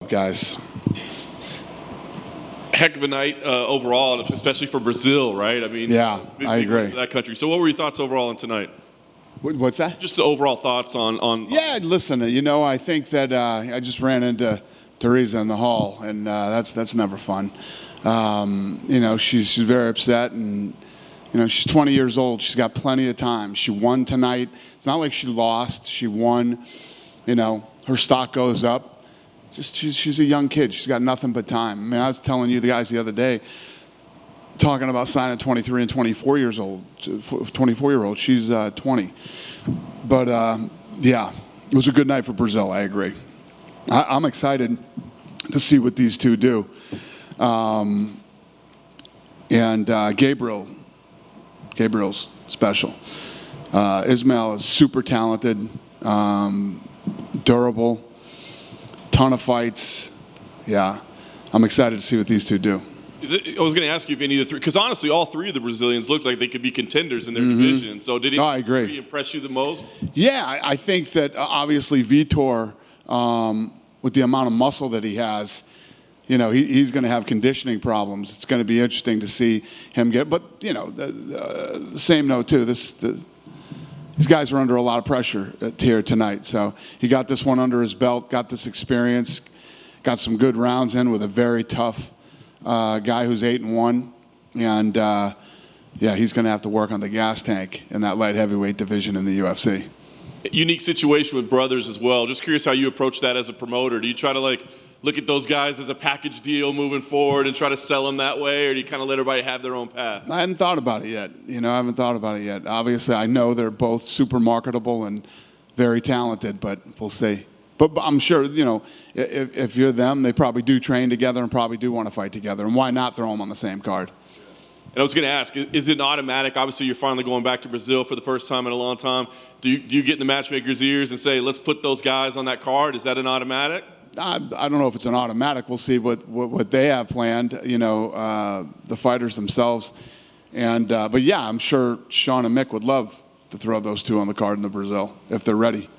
guys? Heck of a night overall, especially for Brazil, right? I mean, Yeah, I agree. Big for that country. So what were your thoughts overall on tonight? What's that? Just the overall thoughts on Yeah, listen, I think that I just ran into Teresa in the hall, and that's never fun. She's very upset, and she's 20 years old. She's got plenty of time. She won tonight. It's not like she lost. She won. Her stock goes up. She's a young kid. She's got nothing but time. I mean, I was telling you the guys the other day, talking about signing 23 and 24-year-old. She's 20. But, yeah, it was a good night for Brazil. I agree. I'm excited to see what these two do. Gabriel's special. Ismail is super talented, durable, ton of fights. Yeah, I'm excited to see what these two do. I was going to ask you if any of the three, because honestly, all three of the Brazilians looked like they could be contenders in their division. So did I agree. Three impress you the most? Yeah, I think that obviously Vitor, with the amount of muscle that he has, he's going to have conditioning problems. It's going to be interesting to see him get. But the same note too. These guys are under a lot of pressure here tonight. So he got this one under his belt, got this experience, got some good rounds in with a very tough guy who's 8-1, and he's going to have to work on the gas tank in that light heavyweight division in the UFC. Unique situation with brothers as well. Just curious how you approach that as a promoter. Do you try to look at those guys as a package deal moving forward and try to sell them that way, or do you kind of let everybody have their own path? I hadn't thought about it yet. Obviously, I know they're both super marketable and very talented, but we'll see. But I'm sure, if you're them, they probably do train together and probably do want to fight together. And why not throw them on the same card? And I was going to ask, is it automatic? Obviously, you're finally going back to Brazil for the first time in a long time. Do you get in the matchmaker's ears and say, let's put those guys on that card? Is that an automatic? I don't know if it's an automatic. We'll see what they have planned, the fighters themselves. But, yeah, I'm sure Sean and Mick would love to throw those two on the card in the Brazil if they're ready.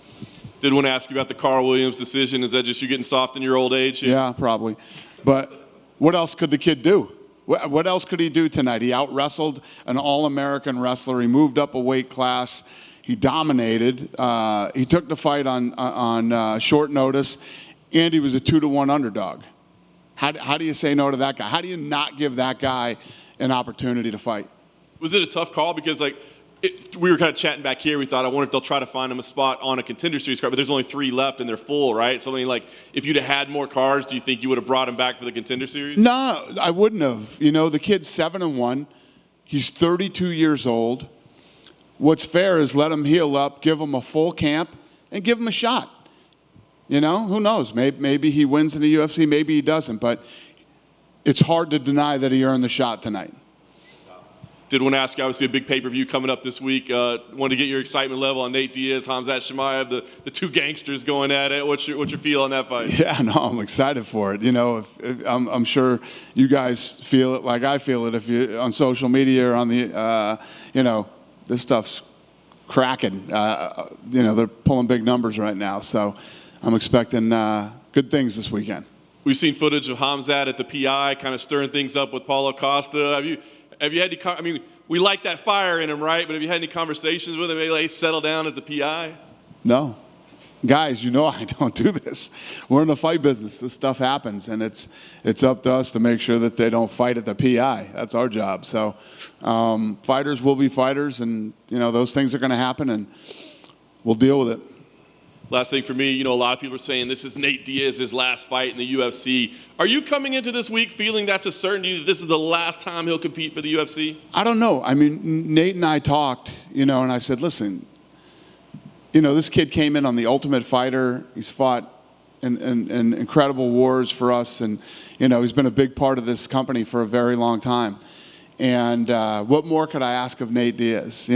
Did want to ask you about the Carl Williams decision. Is that just you getting soft in your old age? Yeah, probably. But what else could the kid do? What else could he do tonight? He out-wrestled an All-American wrestler. He moved up a weight class. He dominated. He took the fight on short notice, and he was a 2-1 underdog. How do you say no to that guy? How do you not give that guy an opportunity to fight? Was it a tough call? Because, we were kind of chatting back here. We thought, I wonder if they'll try to find him a spot on a contender series card, but there's only 3 left and they're full, right? So, if you'd have had more cards, do you think you would have brought him back for the contender series? No, I wouldn't have. The kid's 7-1. He's 32 years old. What's fair is let him heal up, give him a full camp, and give him a shot. Who knows? Maybe he wins in the UFC, maybe he doesn't. But it's hard to deny that he earned the shot tonight. Did want to ask you, obviously, a big pay-per-view coming up this week. Wanted to get your excitement level on Nate Diaz, Khamzat Chimaev, the two gangsters going at it. What's your feel on that fight? Yeah, no, I'm excited for it. If I'm sure you guys feel it like I feel it. If you on social media or on the, this stuff's cracking. They're pulling big numbers right now, so I'm expecting good things this weekend. We've seen footage of Khamzat at the PI, kind of stirring things up with Paulo Costa. Have you had any? We like that fire in him, right? But have you had any conversations with him? Maybe settle down at the PI? No. Guys, I don't do this. We're in the fight business. This stuff happens, and it's up to us to make sure that they don't fight at the PI. That's our job. So fighters will be fighters, and, those things are going to happen, and we'll deal with it. Last thing for me, a lot of people are saying this is Nate Diaz's last fight in the UFC. Are you coming into this week feeling that's a certainty that this is the last time he'll compete for the UFC? I don't know. I mean, Nate and I talked, and I said, listen, this kid came in on The Ultimate Fighter. He's fought in incredible wars for us, and, he's been a big part of this company for a very long time. And what more could I ask of Nate Diaz?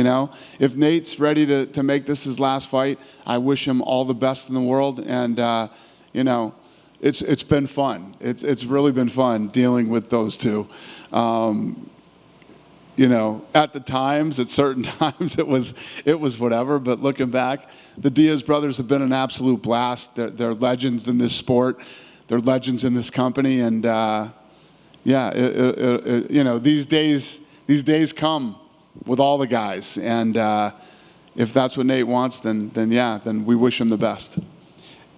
If Nate's ready to make this his last fight, I wish him all the best in the world. And it's been fun. It's really been fun dealing with those two. At the times, at certain times, it was whatever. But looking back, the Diaz brothers have been an absolute blast. They're legends in this sport. they're legends in this company, and these days come with all the guys, and if that's what Nate wants, then we wish him the best.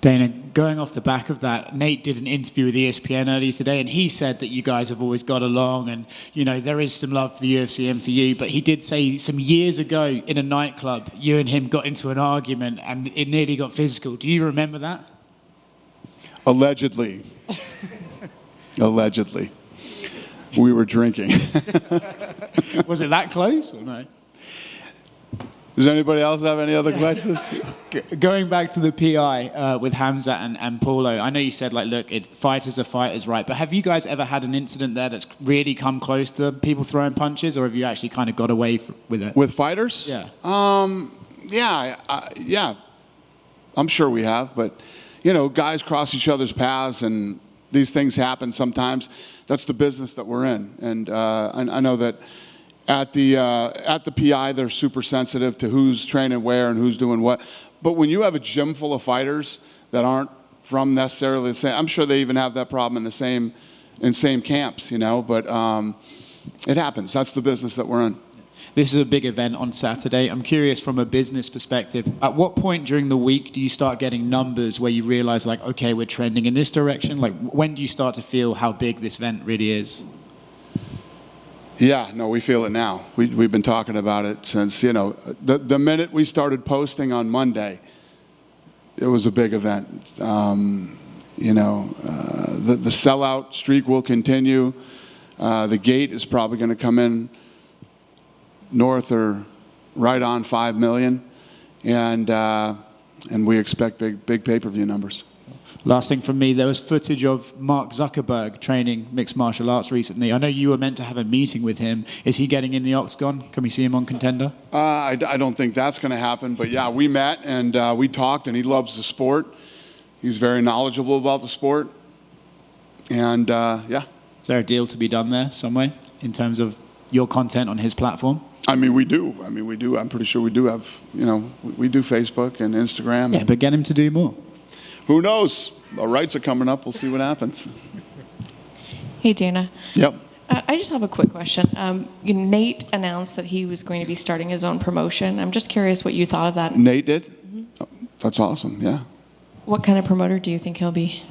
Dana, going off the back of that, Nate did an interview with ESPN earlier today, and he said that you guys have always got along, and there is some love for the UFC and for you. But he did say some years ago in a nightclub, you and him got into an argument, and it nearly got physical. Do you remember that? Allegedly. Allegedly. We were drinking. Was it that close or no? Does anybody else have any other questions? Going back to the PI with Hamza and Paulo, I know you said, look, fighters are fighters, right? But have you guys ever had an incident there that's really come close to people throwing punches, or have you actually kind of got away with it? With fighters? Yeah. Yeah. I'm sure we have, but, guys cross each other's paths, and these things happen sometimes. That's the business that we're in. And I know that at the PI, they're super sensitive to who's training where and who's doing what. But when you have a gym full of fighters that aren't from necessarily the same, I'm sure they even have that problem in same camps, But it happens. That's the business that we're in. This is a big event on Saturday. I'm curious from a business perspective, at what point during the week do you start getting numbers where you realize, okay, we're trending in this direction? When do you start to feel how big this event really is? Yeah, no, we feel it now. We've been talking about it since, the minute we started posting on Monday, it was a big event. The sellout streak will continue. The gate is probably going to come in north or right on 5 million, and we expect big pay-per-view numbers. Last thing from me, there was footage of Mark Zuckerberg training mixed martial arts recently. I know you were meant to have a meeting with him. Is he getting in the octagon? Can we see him on Contender? I don't think that's going to happen, but yeah, we met and we talked, and he loves the sport. He's very knowledgeable about the sport, and yeah. Is there a deal to be done there some way in terms of your content on his platform? We do. I'm pretty sure we do have, we do Facebook and Instagram. Yeah, but get him to do more. Who knows? The rights are coming up. We'll see what happens. Hey, Dana. Yep. I just have a quick question. Nate announced that he was going to be starting his own promotion. I'm just curious what you thought of that. Nate did? Mm-hmm. Oh, that's awesome, yeah. What kind of promoter do you think he'll be?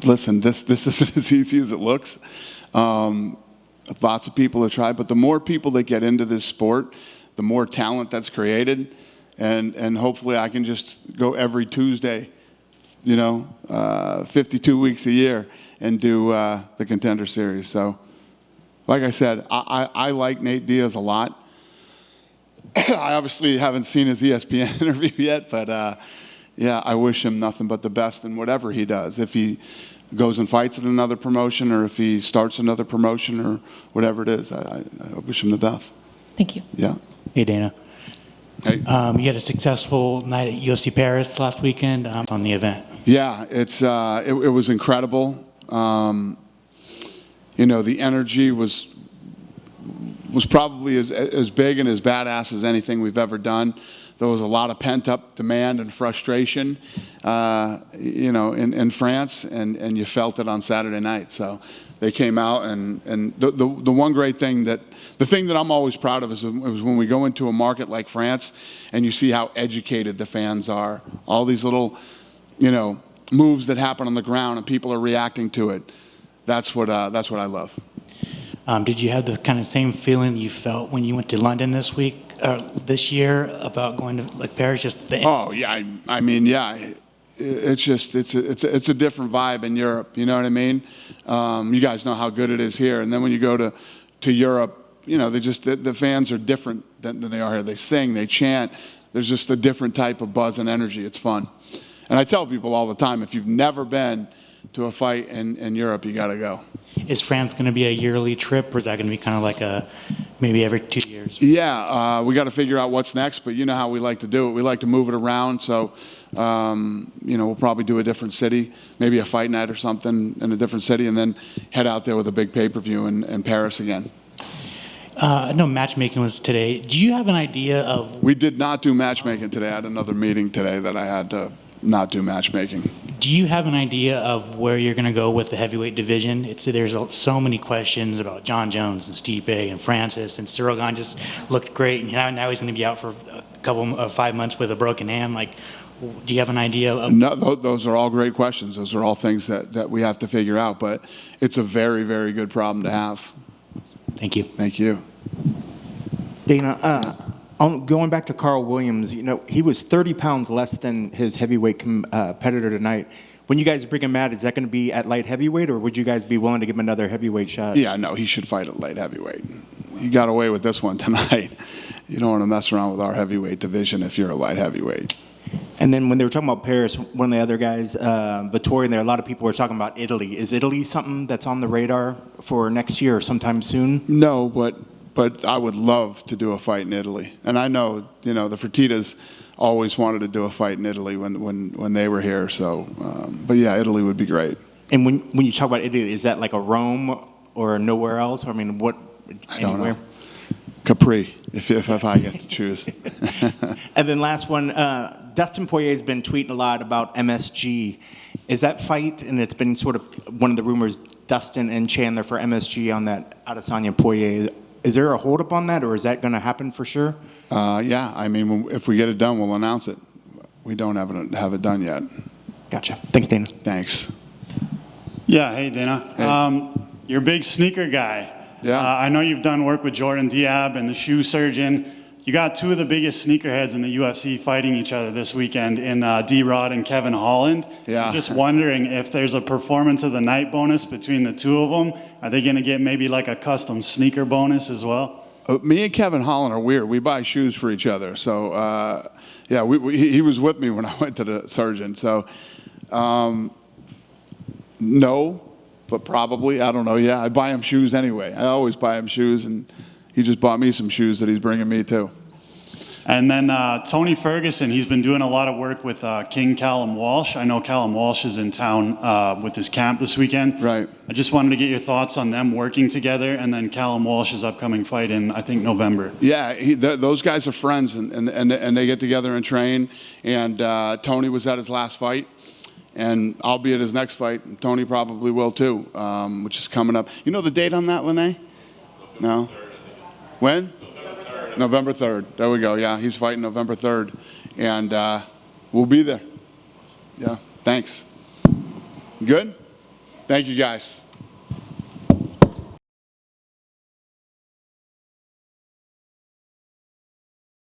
Listen, this isn't as easy as it looks. Lots of people have tried, but the more people that get into this sport, the more talent that's created. And hopefully I can just go every Tuesday, 52 weeks a year and do the Contender Series. So, like I said, I like Nate Diaz a lot. I obviously haven't seen his ESPN interview yet, but yeah, I wish him nothing but the best in whatever he does. If he goes and fights at another promotion, or if he starts another promotion, or whatever it is, I wish him the best. Thank you. Yeah. Hey, Dana. Hey. You had a successful night at UFC Paris last weekend on the event. Yeah, it was incredible. The energy was probably as big and as badass as anything we've ever done. There was a lot of pent-up demand and frustration, in France, and you felt it on Saturday night. So they came out, and the one great thing the thing that I'm always proud of is when we go into a market like France and you see how educated the fans are. All these little, moves that happen on the ground and people are reacting to it. That's what I love. Did you have the kind of same feeling you felt when you went to London this year about going to Paris? Oh yeah, yeah. It's a different vibe in Europe. You know what I mean? You guys know how good it is here, and then when you go to Europe, the fans are different than they are here. They sing, they chant. There's just a different type of buzz and energy. It's fun, and I tell people all the time, if you've never been to a fight in Europe, you got to go. Is France going to be a yearly trip, or is that going to be kind of like maybe every 2 years? Yeah, we got to figure out what's next, but you know how we like to do it. We like to move it around, so we'll probably do a different city, maybe a fight night or something in a different city, and then head out there with a big pay-per-view in Paris again. I know matchmaking was today. Do you have an idea of... We did not do matchmaking today. I had another meeting today that I had to not do matchmaking. Do you have an idea of where you're going to go with the heavyweight division? There's so many questions about John Jones and Stipe and Francis, and Cyril Gane just looked great, and now he's going to be out for a couple of 5 months with a broken hand. Like, do you have an idea of? No, those are all great questions. Those are all things that we have to figure out, but it's a very, very good problem to have. Thank you. Thank you. Dana, going back to Carl Williams, he was 30 pounds less than his heavyweight competitor tonight. When you guys bring him out, is that going to be at light heavyweight, or would you guys be willing to give him another heavyweight shot? Yeah, no, he should fight at light heavyweight. You got away with this one tonight. You don't want to mess around with our heavyweight division if you're a light heavyweight. And then when they were talking about Paris, one of the other guys, Vittori, and there, a lot of people were talking about Italy. Is Italy something that's on the radar for next year or sometime soon? No, but I would love to do a fight in Italy. And I know, the Fertittas always wanted to do a fight in Italy when they were here. So, but yeah, Italy would be great. And when you talk about Italy, is that like a Rome or nowhere else? I mean, what? I don't know. Capri, if I get to choose. And then last one, Dustin Poirier's been tweeting a lot about MSG. Is that fight, and it's been sort of one of the rumors, Dustin and Chandler for MSG on that Adesanya Poirier. Is there a holdup on that, or is that going to happen for sure? Yeah, I mean, if we get it done, we'll announce it. We don't have it done yet. Gotcha. Thanks, Dana. Thanks. Yeah, hey Dana. Hey. You're a big sneaker guy. Yeah. I know you've done work with Jordan Diab and the shoe surgeon. You got two of the biggest sneakerheads in the UFC fighting each other this weekend in D-Rod and Kevin Holland. Yeah. I'm just wondering if there's a performance of the night bonus between the two of them. Are they going to get maybe like a custom sneaker bonus as well? Me and Kevin Holland are weird. We buy shoes for each other. So, yeah, he was with me when I went to the surgeon. So, no, but probably. I don't know. Yeah, I buy him shoes anyway. I always buy him shoes, and he just bought me some shoes that he's bringing me too. And then Tony Ferguson, he's been doing a lot of work with King Callum Walsh. I know Callum Walsh is in town with his camp this weekend. Right. I just wanted to get your thoughts on them working together, and then Callum Walsh's upcoming fight in, I think, November. Yeah, those guys are friends, and they get together and train. And Tony was at his last fight, and I'll be at his next fight. And Tony probably will too, which is coming up. You know the date on that, Lene? No? When? November 3rd. There we go. Yeah, he's fighting November 3rd. And we'll be there. Yeah, thanks. Good? Thank you, guys.